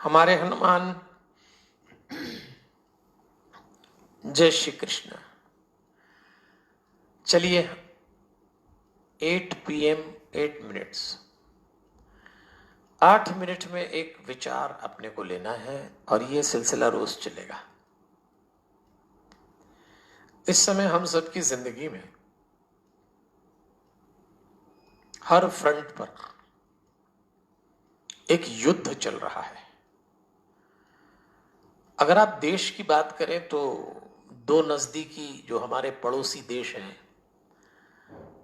हमारे हनुमान जय श्री कृष्ण। चलिए 8 PM 8 मिनट्स, 8 मिनट में एक विचार अपने को लेना है और ये सिलसिला रोज चलेगा। इस समय हम सबकी जिंदगी में हर फ्रंट पर एक युद्ध चल रहा है। अगर आप देश की बात करें तो दो नजदीकी जो हमारे पड़ोसी देश हैं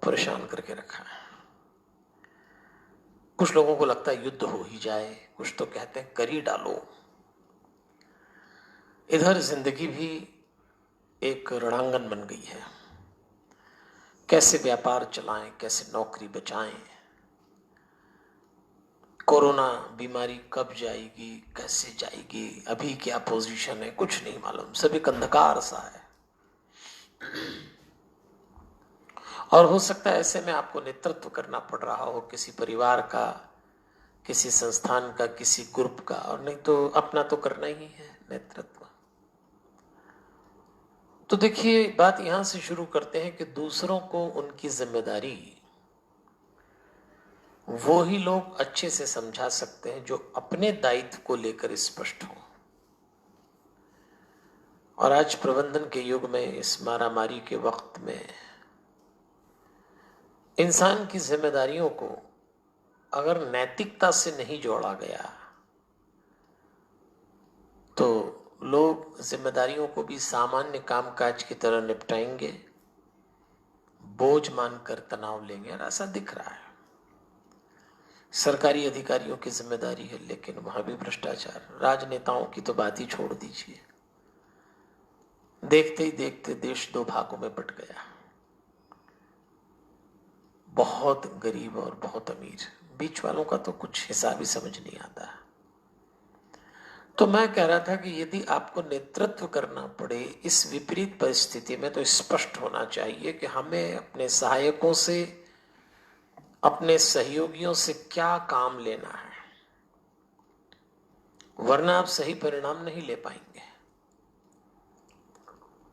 परेशान करके रखा है। कुछ लोगों को लगता है युद्ध हो ही जाए, कुछ तो कहते हैं कर ही डालो। इधर जिंदगी भी एक रणांगन बन गई है। कैसे व्यापार चलाएं, कैसे नौकरी बचाएं, कोरोना बीमारी कब जाएगी, कैसे जाएगी, अभी क्या पोजीशन है, कुछ नहीं मालूम। सभी अंधकार सा है। और हो सकता है ऐसे में आपको नेतृत्व करना पड़ रहा हो किसी परिवार का, किसी संस्थान का, किसी ग्रुप का, और नहीं तो अपना तो करना ही है नेतृत्व। तो देखिए, बात यहां से शुरू करते हैं कि दूसरों को उनकी जिम्मेदारी वो ही लोग अच्छे से समझा सकते हैं जो अपने दायित्व को लेकर स्पष्ट हो। और आज प्रबंधन के युग में, इस मारामारी के वक्त में, इंसान की जिम्मेदारियों को अगर नैतिकता से नहीं जोड़ा गया तो लोग जिम्मेदारियों को भी सामान्य कामकाज की तरह निपटाएंगे, बोझ मानकर तनाव लेंगे। और ऐसा दिख रहा है। सरकारी अधिकारियों की जिम्मेदारी है, लेकिन वहां भी भ्रष्टाचार। राजनेताओं की तो बात ही छोड़ दीजिए। देखते ही देखते देश दो भागों में बट गया। बहुत गरीब और बहुत अमीर, बीच वालों का तो कुछ हिसाब ही समझ नहीं आता। तो मैं कह रहा था कि यदि आपको नेतृत्व करना पड़े इस विपरीत परिस्थिति में, तो स्पष्ट होना चाहिए कि हमें अपने सहायकों से, अपने सहयोगियों से क्या काम लेना है, वरना आप सही परिणाम नहीं ले पाएंगे।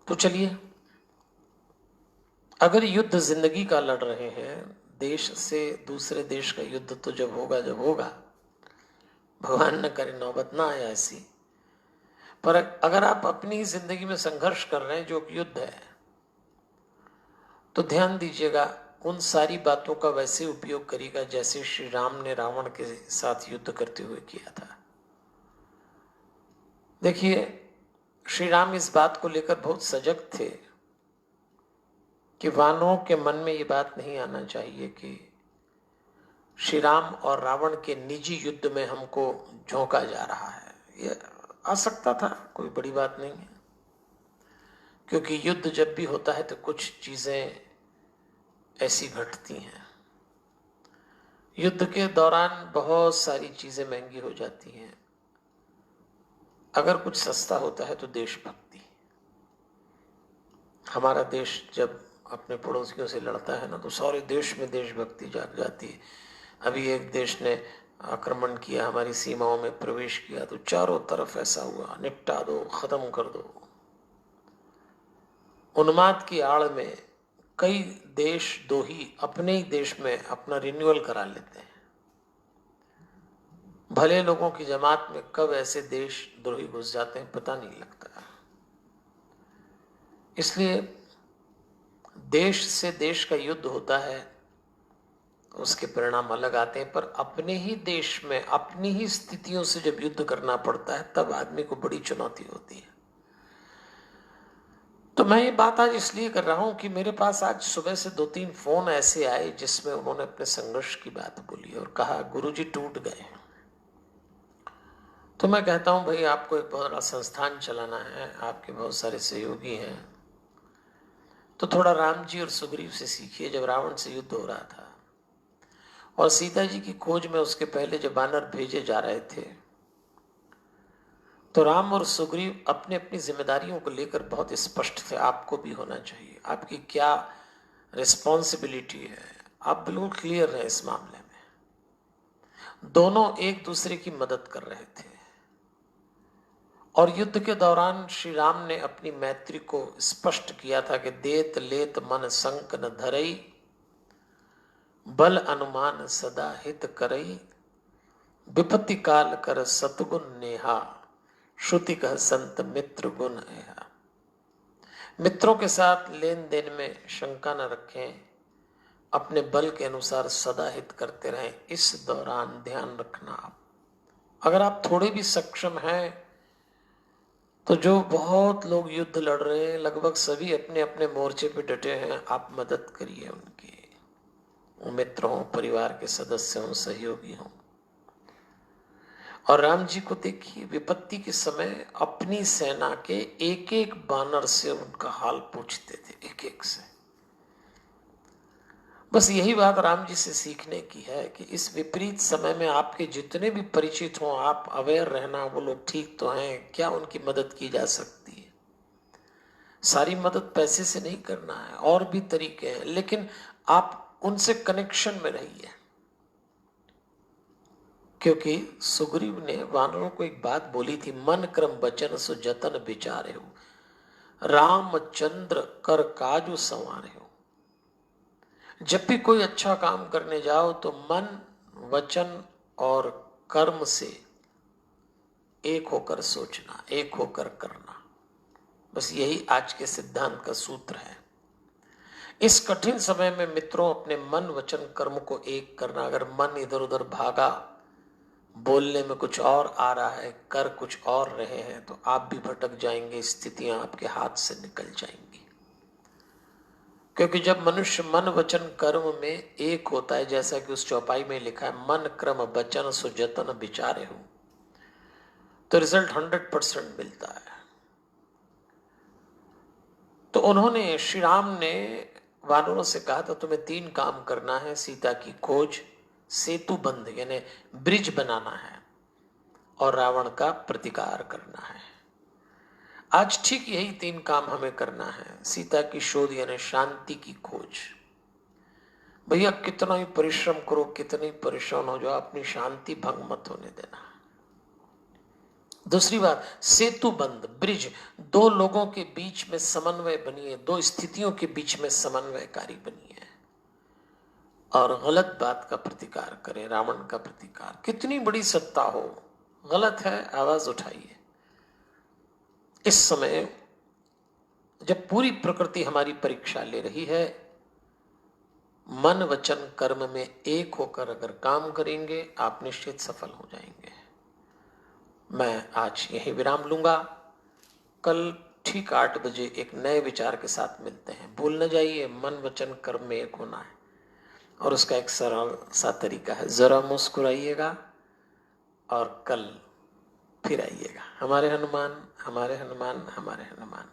तो चलिए, अगर युद्ध जिंदगी का लड़ रहे हैं, देश से दूसरे देश का युद्ध तो जब होगा, भगवान न करे नौबत ना आए ऐसी। पर अगर आप अपनी जिंदगी में संघर्ष कर रहे हैं जो युद्ध है, तो ध्यान दीजिएगा, उन सारी बातों का वैसे उपयोग करिएगा जैसे श्री राम ने रावण के साथ युद्ध करते हुए किया था। देखिए, श्री राम इस बात को लेकर बहुत सजग थे कि वानरों के मन में ये बात नहीं आना चाहिए कि श्री राम और रावण के निजी युद्ध में हमको झोंका जा रहा है। ये आ सकता था, कोई बड़ी बात नहीं है, क्योंकि युद्ध जब भी होता है तो कुछ चीजें ऐसी घटती हैं। युद्ध के दौरान बहुत सारी चीजें महंगी हो जाती हैं। अगर कुछ सस्ता होता है तो देशभक्ति। हमारा देश जब अपने पड़ोसियों से लड़ता है ना, तो सारे देश में देशभक्ति जाग जाती है। अभी एक देश ने आक्रमण किया, हमारी सीमाओं में प्रवेश किया, तो चारों तरफ ऐसा हुआ, निपटा दो, खत्म कर दो। उन्माद की आड़ में कई देश दो ही अपने ही देश में अपना रिन्यूअल करा लेते हैं। भले लोगों की जमात में कब ऐसे देशद्रोही घुस जाते हैं पता नहीं लगता। इसलिए देश से देश का युद्ध होता है, उसके परिणाम अलग आते हैं। पर अपने ही देश में अपनी ही स्थितियों से जब युद्ध करना पड़ता है, तब आदमी को बड़ी चुनौती होती है। तो मैं ये बात आज इसलिए कर रहा हूं कि मेरे पास आज सुबह से 2-3 फोन ऐसे आए जिसमें उन्होंने अपने संघर्ष की बात बोली और कहा गुरुजी टूट गए। तो मैं कहता हूं भाई, आपको एक बहुत बड़ा संस्थान चलाना है, आपके बहुत सारे सहयोगी हैं, तो थोड़ा राम जी और सुग्रीव से सीखिए। जब रावण से युद्ध हो रहा था और सीता जी की खोज में उसके पहले जब वानर भेजे जा रहे थे, तो राम और सुग्रीव अपने अपनी जिम्मेदारियों को लेकर बहुत स्पष्ट थे। आपको भी होना चाहिए, आपकी क्या रिस्पॉन्सिबिलिटी है, आप बिल्कुल क्लियर रहे इस मामले में। दोनों एक दूसरे की मदद कर रहे थे। और युद्ध के दौरान श्री राम ने अपनी मैत्री को स्पष्ट किया था कि देत लेत मन संक न धरई, बल अनुमान सदा हित करई, विपत्ति काल कर सतगुण नेहा, श्रुति कह संत मित्र गुण ऐहा। मित्रों के साथ लेन देन में शंका न रखें, अपने बल के अनुसार सदा हित करते रहें। इस दौरान ध्यान रखना, आप अगर आप थोड़े भी सक्षम हैं तो जो बहुत लोग युद्ध लड़ रहे हैं, लगभग सभी अपने अपने मोर्चे पे डटे हैं, आप मदद करिए उनकी, मित्र हों, परिवार के सदस्य हों, सहयोगी हों। और राम जी को देखिए, विपत्ति के समय अपनी सेना के एक एक बानर से उनका हाल पूछते थे, एक एक से। बस यही बात राम जी से सीखने की है कि इस विपरीत समय में आपके जितने भी परिचित हों, आप अवेयर रहना, वो लोग ठीक तो हैं क्या, उनकी मदद की जा सकती है। सारी मदद पैसे से नहीं करना है, और भी तरीके हैं, लेकिन आप उनसे कनेक्शन में रहिए। क्योंकि सुग्रीव ने वानरों को एक बात बोली थी, मन क्रम वचन सो जतन विचारे हो, रामचंद्र कर काजु संवारे हो। जब भी कोई अच्छा काम करने जाओ तो मन, वचन और कर्म से एक होकर सोचना, एक होकर करना। बस यही आज के सिद्धांत का सूत्र है। इस कठिन समय में मित्रों, अपने मन, वचन, कर्म को एक करना। अगर मन इधर उधर भागा, बोलने में कुछ और आ रहा है, कर कुछ और रहे हैं, तो आप भी भटक जाएंगे, स्थितियां आपके हाथ से निकल जाएंगी। क्योंकि जब मनुष्य मन, वचन, कर्म में एक होता है, जैसा कि उस चौपाई में लिखा है, मन क्रम वचन सो जतन विचारे हो, तो रिजल्ट 100% मिलता है। तो उन्होंने, श्री राम ने वानरों से कहा था, तुम्हें 3 काम करना है, सीता की खोज, सेतु बंध यानी ब्रिज बनाना है, और रावण का प्रतिकार करना है। आज ठीक यही 3 काम हमें करना है। सीता की शोध यानी शांति की खोज। भैया कितना ही परिश्रम करो, कितनी परेशान हो जाओ, अपनी शांति भंग मत होने देना। दूसरी बात, सेतु बंध, ब्रिज, 2 लोगों के बीच में समन्वय बनिए, 2 स्थितियों के बीच में समन्वयकारी बनिए, और गलत बात का प्रतिकार करें, रावण का प्रतिकार। कितनी बड़ी सत्ता हो, गलत है, आवाज उठाइए। इस समय जब पूरी प्रकृति हमारी परीक्षा ले रही है, मन, वचन, कर्म में एक होकर अगर काम करेंगे, आप निश्चित सफल हो जाएंगे। मैं आज यही विराम लूंगा। कल ठीक 8 बजे एक नए विचार के साथ मिलते हैं। भूल न जाइए, मन, वचन, कर्म में एक होना है, और उसका एक सरल सा तरीका है, जरा मुस्कुराइएगा और कल फिर आइएगा। हमारे हनुमान, हमारे हनुमान, हमारे हनुमान।